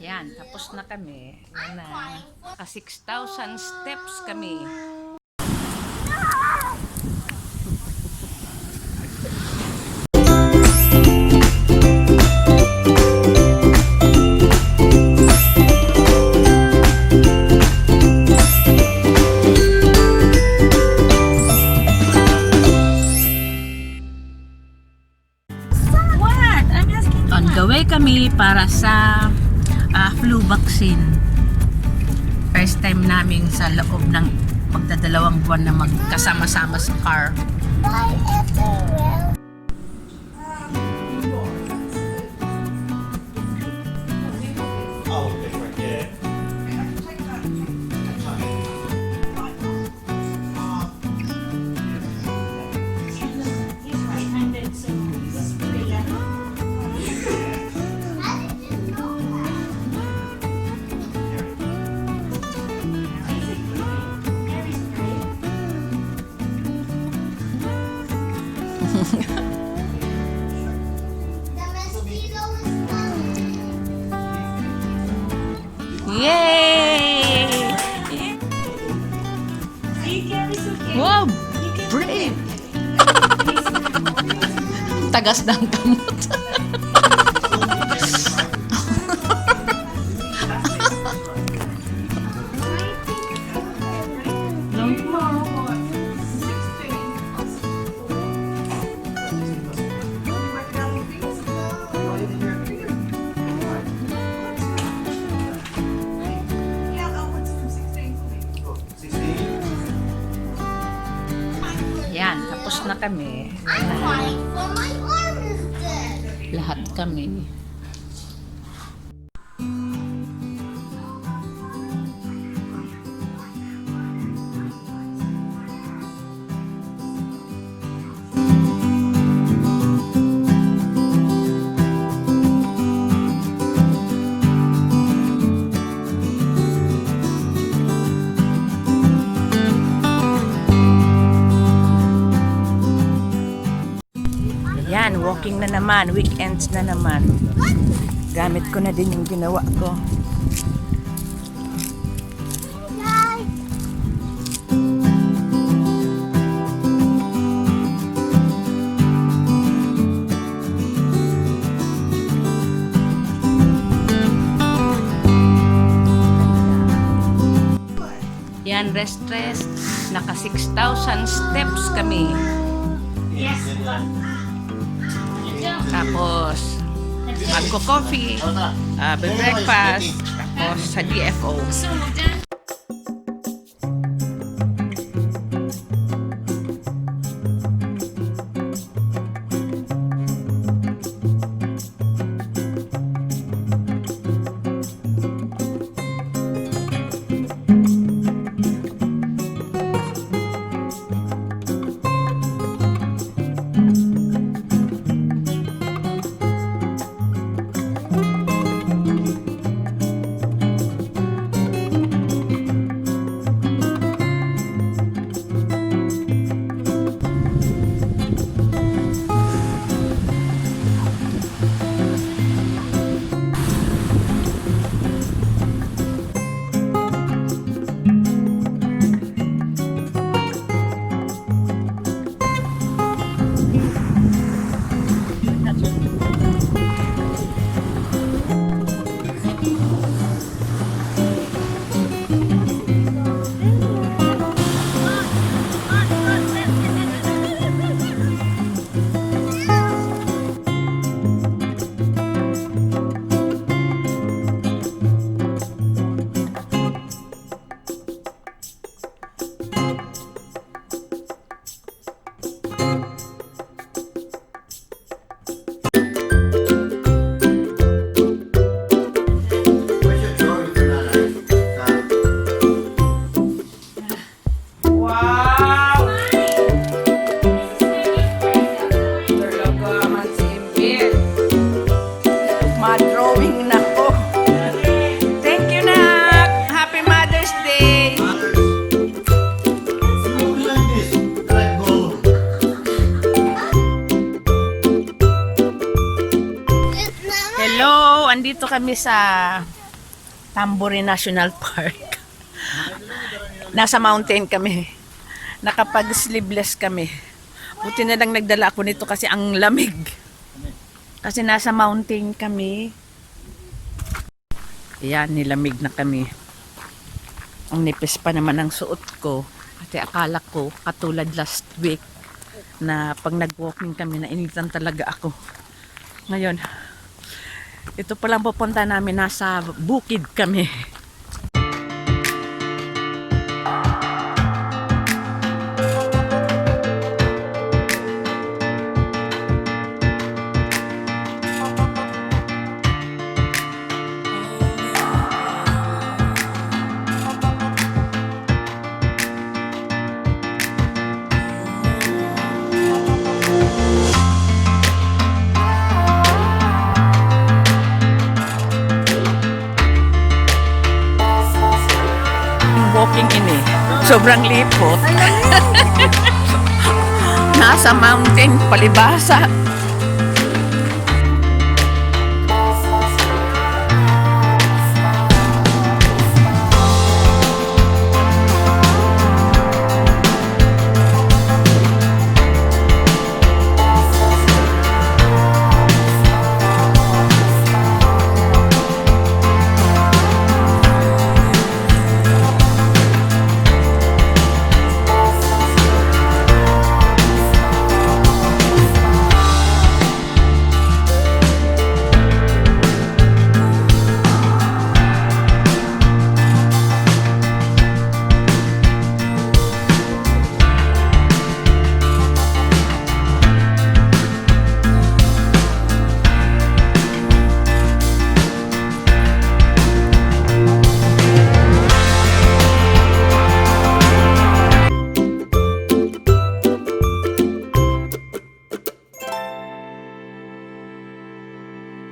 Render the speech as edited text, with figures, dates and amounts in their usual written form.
Yan, tapos na kami. Yan na. Naka 6,000 steps kami. On the way kami para sa flu vaccine. First time namin sa loob ng magdadalawang buwan na magkasama-sama sa car. Yay! Wow! Brave! Tagas ng kamot. Yan, tapos na kami. Lahat kami. Yan, walking na naman, weekends na naman. Gamit ko na din yung ginawa ko. Yan, rest. Naka 6,000 steps kami. Yes. Tapos, magko-coffee, breakfast, tapos sa DFO. Andito kami sa Tambori National Park. Nasa mountain kami. Nakapag-sleeveless kami. Buti na lang nagdala ako nito kasi ang lamig. Kasi nasa mountain kami. Ayan, nilamig na kami. Ang nipis pa naman ang suot ko. Kasi akala ko, katulad last week, na pag nag-walking kami, nainitan talaga ako. Ngayon, ito palang pupunta namin, nasa bukid kami. Walking ini, sobrang lipot. Nasa mountain, palibasa.